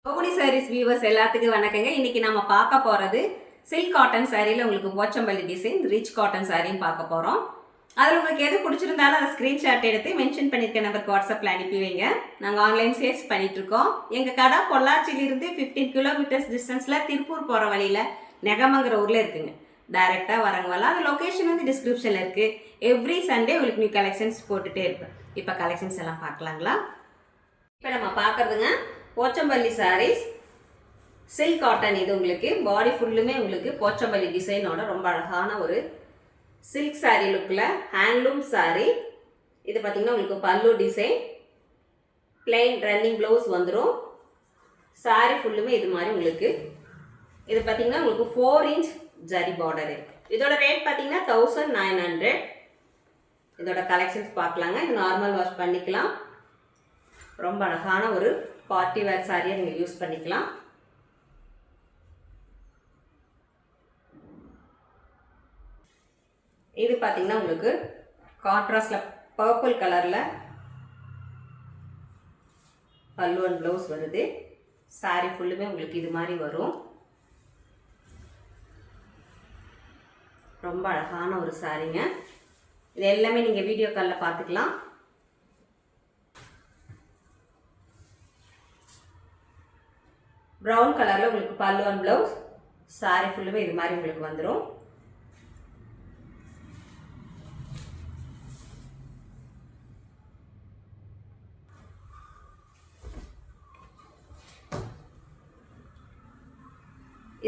கோகுடி saris viewers எல்லாத்துக்கும் வணக்கங்க. இன்னைக்கு நம்ம பார்க்க போகிறது சில்க் காட்டன் சாரியில் உங்களுக்கு போச்சம்பள்ளி டிசைன் ரிச் காட்டன் சாரியும் பார்க்க போகிறோம். அதில் உங்களுக்கு எது பிடிச்சிருந்தாலும் அதை ஸ்க்ரீன்ஷாட் எடுத்து மென்ஷன் பண்ணியிருக்க நம்பருக்கு வாட்ஸ்அப்பில் அனுப்பி வைங்க. நாங்கள் ஆன்லைன் சேல்ஸ் பண்ணிகிட்ருக்கோம். எங்கள் கடை பொள்ளாச்சியிலிருந்து 15 கிலோமீட்டர்ஸ் டிஸ்டன்ஸில் திருப்பூர் போகிற வழியில் நெகமங்கிற ஊரில் இருக்குங்க. டைரெக்டாக வரவங்களாம் அந்த லொக்கேஷன் வந்து டிஸ்கிரிப்ஷனில் இருக்குது. எவ்ரி சண்டே உங்களுக்கு நியூ கலெக்ஷன்ஸ் போட்டுகிட்டே இருப்பேன். இப்போ கலெக்ஷன்ஸ் எல்லாம் பார்க்கலாங்களா? இப்போ நம்ம பார்க்குறதுங்க போச்சம்பள்ளி சாரீஸ் சில்க் காட்டன். இது உங்களுக்கு பாடி ஃபுல்லுமே உங்களுக்கு போச்சம்பள்ளி டிசைனோட ரொம்ப அழகான ஒரு சில்க் சாரீ லுக்கில் ஹேண்ட்லூம் சாரீ. இது பார்த்திங்கன்னா உங்களுக்கு பல்லு டிசைன், பிளெயின் ரன்னிங் ப்ளவுஸ் வந்துடும். சாரீ ஃபுல்லுமே இது மாதிரி உங்களுக்கு. இது பார்த்திங்கன்னா உங்களுக்கு 4 இன்ச் ஜரி பார்டரு. இதோட ரேட் பார்த்திங்கன்னா 1900. இதோட கலெக்ஷன்ஸ் பார்க்கலாங்க. இது நார்மல் வாஷ் பண்ணிக்கலாம். ரொம்ப அழகான ஒரு பார்ட்டி வேர் சாரியை நீங்கள் யூஸ் பண்ணிக்கலாம். இது பார்த்தீங்கன்னா உங்களுக்கு கான்ட்ராஸ்டில் பர்பிள் கலரில் பல்லு அண்ட் ப்ளவுஸ் வருது. சாரி ஃபுல்லுமே உங்களுக்கு இது மாதிரி வரும். ரொம்ப அழகான ஒரு சாரிங்க. இது எல்லாமே நீங்கள் வீடியோ காலில் பார்த்துக்கலாம். ப்ரௌன் கலரில் உங்களுக்கு பல்லு அண்ட் ப்ளவுஸ், சாரி ஃபுல்லுமே இது மாதிரி உங்களுக்கு வந்துடும்.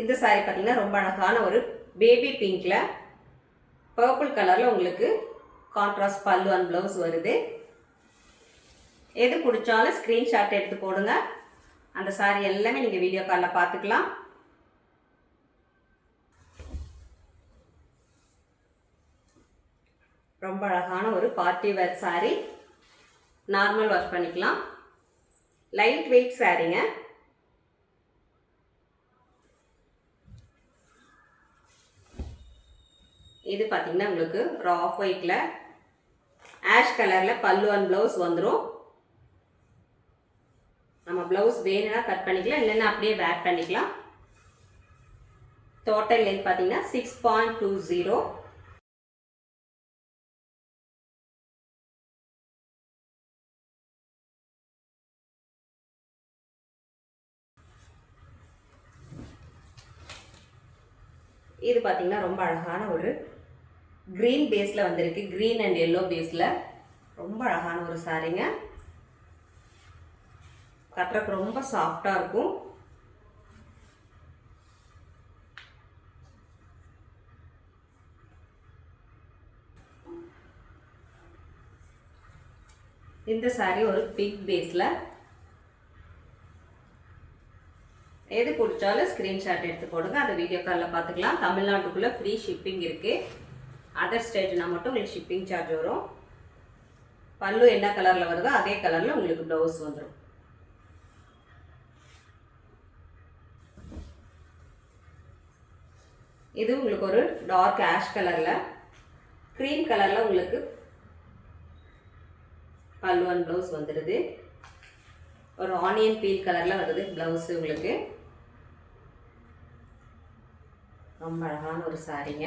இந்த சாரி பார்த்தீங்கன்னா ரொம்ப அழகான ஒரு பேபி பிங்க்ல பர்பிள் கலரில் உங்களுக்கு கான்ட்ராஸ்ட் பல்லு அண்ட் ப்ளவுஸ் வருது. எது பிடிச்சாலும் ஸ்க்ரீன்ஷாட் எடுத்து போடுங்க. அந்த சாரி எல்லாமே நீங்கள் வீடியோ காலில் பார்த்துக்கலாம். ரொம்ப அழகான ஒரு party wear sorry. Normal wash பண்ணிக்கலாம். லைட் வெயிட் சாரிங்க. இது பார்த்தீங்கன்னா உங்களுக்கு ஆஃப் ஒயிட்டில் ஆஷ் கலரில் பல்லு அண்ட் ப்ளவுஸ் வந்துடும். நம்ம ப்ளவுஸ் வேணும்னா கட் பண்ணிக்கலாம், இல்லைன்னா அப்படியே வேர் பண்ணிக்கலாம். டோட்டல் லென்த் பார்த்தீங்கன்னா 6.20. இது பார்த்தீங்கன்னா ரொம்ப அழகான ஒரு க்ரீன் பேஸில் வந்திருக்கு. க்ரீன் அண்ட் எல்லோ பேஸில் ரொம்ப அழகான ஒரு சாரிங்க. கட்டுறதுக்கு ரொம்ப சாஃப்டாக இருக்கும். இந்த சாரி ஒரு பிங்க் பேஸில். எது பிடிச்சாலும் ஸ்க்ரீன்ஷாட் எடுத்து போடுங்க. அதை வீடியோ காலில் பார்த்துக்கலாம். தமிழ்நாட்டுக்குள்ளே ஃப்ரீ ஷிப்பிங் இருக்குது. அதர் ஸ்டேட்னா மட்டும் உங்களுக்கு ஷிப்பிங் சார்ஜ் வரும். பல்லு என்ன கலரில் வருதோ அதே கலரில் உங்களுக்கு ப்ளவுஸ் வந்துடும். இது உங்களுக்கு ஒரு டார்க் ஆஷ் கலரில், க்ரீம் கலரில் உங்களுக்கு பல்லு அண்ட் ப்ளவுஸ் வந்துடுது. ஒரு ஆனியன் பீல் கலரில் வருது ப்ளவுஸு உங்களுக்கு. ரொம்ப அழகான ஒரு சாரிங்க.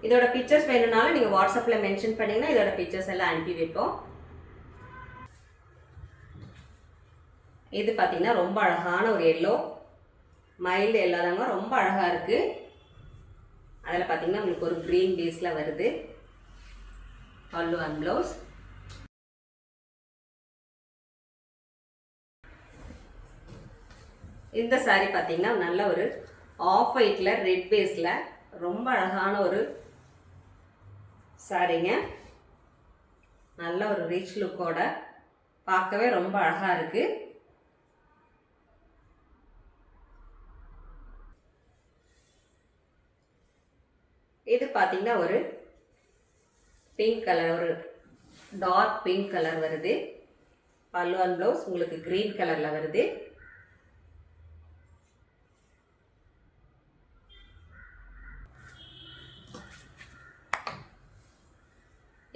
இதோட பிக்சர்ஸ் வேணும்னாலும் நீங்கள் வாட்ஸ்அப்பில் மென்ஷன் பண்ணிங்கன்னா இதோட பிக்சர்ஸ் எல்லாம் அனுப்பி வைப்போம். இது பார்த்தீங்கன்னா ரொம்ப அழகான ஒரு எல்லோ, மைல்டு எல்லோ தாங்க, ரொம்ப அழகாக இருக்குது. அதில் பார்த்தீங்கன்னா உங்களுக்கு ஒரு க்ரீன் பேஸில் வருது பல்லு அண்ட் ப்ளவுஸ். இந்த சாரி பார்த்தீங்கன்னா நல்ல ஒரு ஆஃப் ஒயிட்டில் ரெட் பேஸில் ரொம்ப அழகான ஒரு சாரிங்க. நல்ல ஒரு ரிச் லுக்கோட பார்க்கவே ரொம்ப அழகாக இருக்குது. இது பார்த்தீங்கன்னா ஒரு பிங்க் கலர், ஒரு டார்க் பிங்க் கலர் வருது. பல்லு அண்ட் ப்ளவுஸ் உங்களுக்கு க்ரீன் கலரில் வருது.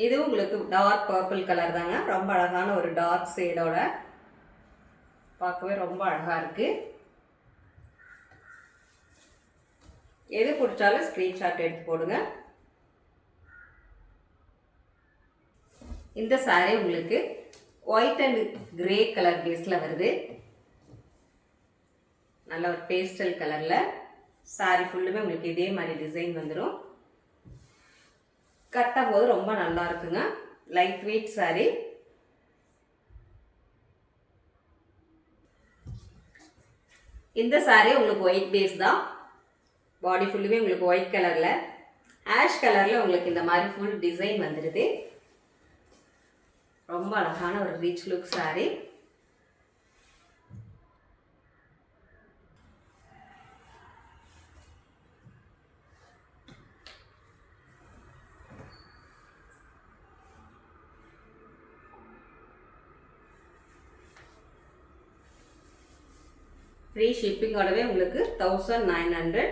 இது உங்களுக்கு டார்க் பர்பிள் கலர் தாங்க. ரொம்ப அழகான ஒரு டார்க் ஷேடோட பார்க்கவே ரொம்ப அழகாக இருக்குது. எது பிடிச்சாலும் ஸ்க்ரீன்ஷாட் எடுத்து போடுங்க. இந்த சாரீ உங்களுக்கு ஒயிட் அண்ட் கிரே கலர் பேஸில் வருது. நல்ல ஒரு பேஸ்டல் கலரில் சாரீ ஃபுல்லுமே உங்களுக்கு இதே மாதிரி டிசைன் வந்துடும். கட்டும் போது ரொம்ப நல்லா இருக்குங்க. Light weight sari. இந்த சாரீ உங்களுக்கு ஒயிட் பேஸ் தான். பாடி ஃபுல்லுமே உங்களுக்கு ஒயிட் கலரில், ஆஷ் கலரில் உங்களுக்கு இந்த மாதிரி ஃபுல் டிசைன் வந்துடுது. ரொம்ப அழகான ஒரு ரிச் லுக் சாரீ. ஃப்ரீ ஷிப்பிங்கோடவே உங்களுக்கு 1900.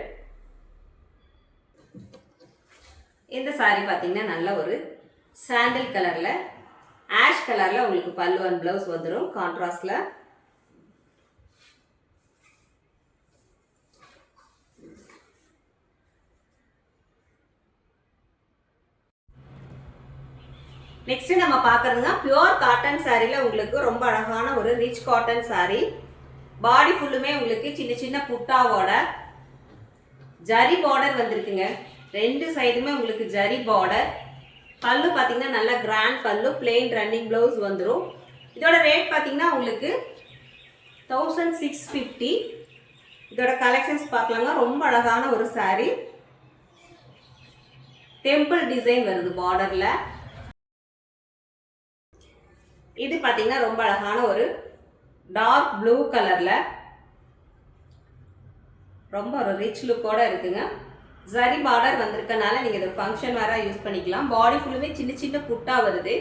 இந்த சாரீ பார்த்தீங்கன்னா நல்ல ஒரு சாண்டில் கலரில், ஆஷ் கலரில் உங்களுக்கு பல்லு அண்ட் ப்ளவுஸ் வந்துடும் கான்ட்ராஸ்டில். நெக்ஸ்ட் நம்ம பார்க்கறதுங்க பியூர் காட்டன் சாரியில் உங்களுக்கு ரொம்ப அழகான ஒரு ரிச் காட்டன் சாரீ. பாடி ஃபுல்லுமே உங்களுக்கு சின்ன சின்ன புட்டாவோட ஜரி பார்டர் வந்திருக்குங்க. ரெண்டு சைடுமே உங்களுக்கு ஜரி பார்டர். பல்லு பார்த்தீங்கன்னா நல்ல கிராண்ட் பல்லு, பிளெயின் ரன்னிங் ப்ளவுஸ் வந்துடும். இதோட ரேட் பார்த்தீங்கன்னா உங்களுக்கு 1650. இதோட கலெக்ஷன்ஸ் பார்க்கலாங்க. ரொம்ப அழகான ஒரு சாரீ. டெம்பிள் டிசைன் வருது பார்டரில். இது பார்த்தீங்கன்னா ரொம்ப அழகான ஒரு டார்க் ப்ளூ கலரில் ரொம்ப ஒரு ரிச் லுக்கோட இருக்குங்க. ஜரி பார்டர் வந்திருக்கனால நீங்கள் இதை ஃபங்க்ஷன் வேற யூஸ் பண்ணிக்கலாம். பாடி ஃபுல்லுமே சின்ன சின்ன புட்டா வருது.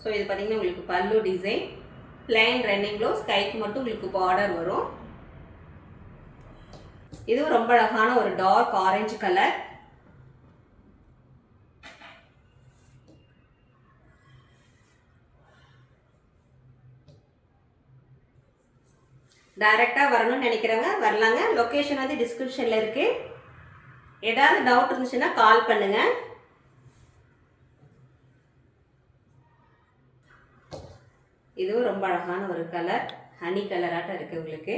ஸோ இது பார்த்தீங்கன்னா உங்களுக்கு பல்லு டிசைன், பிளைன் ரன்னிங் ப்ளவுஸ், கைக்கு மட்டும் உங்களுக்கு பார்டர் வரும். இதுவும் ரொம்ப அழகான ஒரு டார்க் ஆரஞ்சு கலர். டைரெக்டாக வரணும்னு நினைக்கிறவங்க வரலாங்க. லொக்கேஷன் வந்து டிஸ்கிரிப்ஷனில் இருக்குது. ஏதாவது டவுட் இருந்துச்சுன்னா கால் பண்ணுங்க. இதுவும் ரொம்ப அழகான ஒரு கலர், ஹனி கலராட்டம் இருக்குது உங்களுக்கு.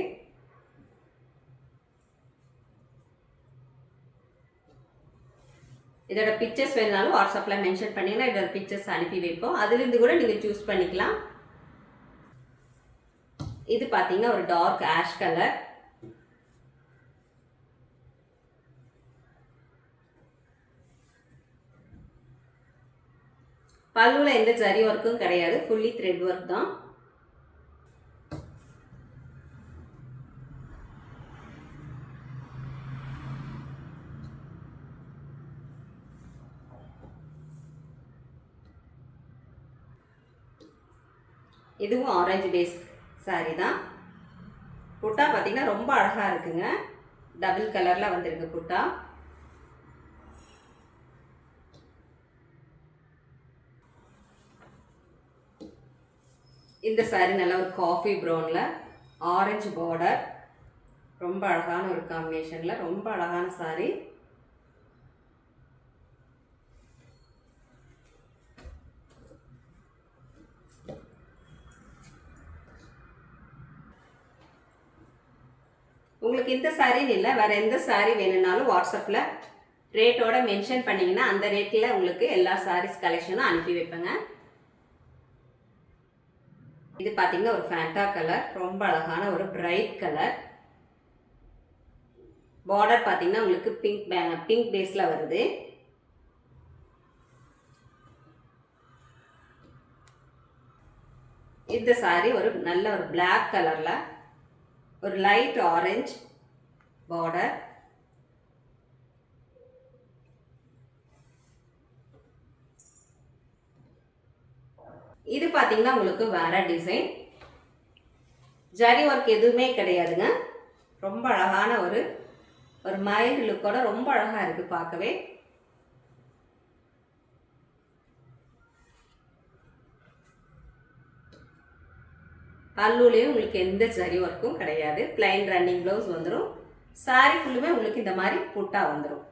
இதோட பிக்சர்ஸ் வேணுனாலும் வாட்ஸ்அப்பில் மென்ஷன் பண்ணிங்கன்னா இதோட பிக்சர்ஸ் அனுப்பி வைப்போம். அதுலேருந்து கூட நீங்கள் சூஸ் பண்ணிக்கலாம். இது பார்த்தீங்கன்னா ஒரு டார்க் ஆஷ் கலர். பல்லுல எந்த ஜரி ஒர்க்கும் கிடையாது, ஃபுல்லி த்ரெட் ஒர்க் தான். இதுவும் ஆரஞ்சு பேஸ் சாரி தான். புட்டா பார்த்தீங்கன்னா ரொம்ப அழகாக இருக்குங்க. டபுள் கலரில் வந்திருக்கு புட்டா. இந்த சாரி நல்லா ஒரு காஃபி ப்ரௌனில் ஆரஞ்சு பார்டர், ரொம்ப அழகான ஒரு காம்பினேஷனில் ரொம்ப அழகான சாரி. உங்களுக்கு இந்த சாரின்னு இல்லை, வேறு எந்த சாரி வேணும்னாலும் வாட்ஸ்அப்பில் ரேட்டோட மென்ஷன் பண்ணிங்கன்னா அந்த ரேட்டில் உங்களுக்கு எல்லா சாரீஸ் கலெக்ஷனும் அனுப்பி வைப்பேங்க. இது பார்த்தீங்கன்னா ஒரு ஃபேண்டா கலர், ரொம்ப அழகான ஒரு பிரைட் கலர். பார்டர் பார்த்தீங்கன்னா உங்களுக்கு பிங்க் பேஸில் வருது. இந்த சாரி ஒரு நல்ல ஒரு பிளாக் கலரில் ஒரு லைட் ஆரஞ்ச் பார்டர். இது பார்த்தீங்கன்னா உங்களுக்கு வேற டிசைன், ஜரி ஒர்க் எதுவுமே கிடையாதுங்க. ரொம்ப அழகான ஒரு மைல்டு லுக்கோட ரொம்ப அழகா இருக்கு பார்க்கவே. பல்லுலேயும் உங்களுக்கு எந்த சரி ஒர்க்கும் கிடையாது. பிளைன் ரன்னிங் ப்ளவுஸ் வந்துடும். சாரி ஃபுல்லுமே உங்களுக்கு இந்த மாதிரி புட்டா வந்துடும்.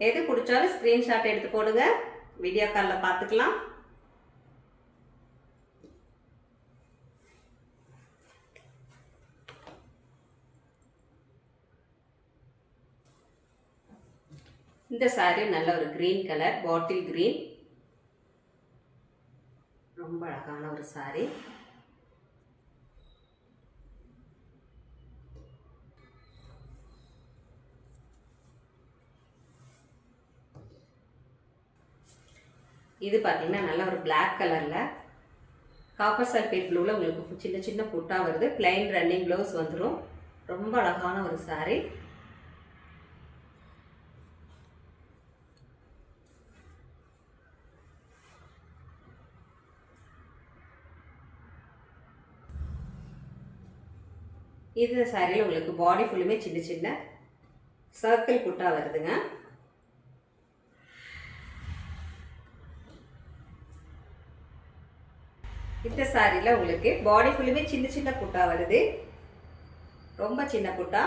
எது பிடிச்சாலும் ஸ்க்ரீன்ஷாட் எடுத்து போடுங்க. வீடியோ காலில் பார்த்துக்கலாம். இந்த சாரி நல்ல ஒரு கிரீன் கலர், பாட்டில் கிரீன், ரொம்ப அழகான ஒரு சாரி. இது பார்த்தீங்கன்னா நல்ல ஒரு பிளாக் கலரில் காப்பர் சல்பேட் ப்ளூவில் உங்களுக்கு சின்ன சின்ன புட்டா வருது. பிளைன் ரன்னிங் ப்ளவுஸ் வந்துடும். ரொம்ப அழகான ஒரு சாரி. இந்த சாரியில் உங்களுக்கு பாடி ஃபுல்லுமே சின்ன சின்ன சர்க்கிள் புட்டா வருதுங்க. இந்த சாரியில் உங்களுக்கு பாடி ஃபுல்லுமே சின்ன சின்ன புட்டா வருது. ரொம்ப சின்ன புட்டா.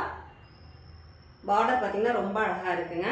பார்டர் பார்த்தீங்கன்னா ரொம்ப அழகாக இருக்குங்க.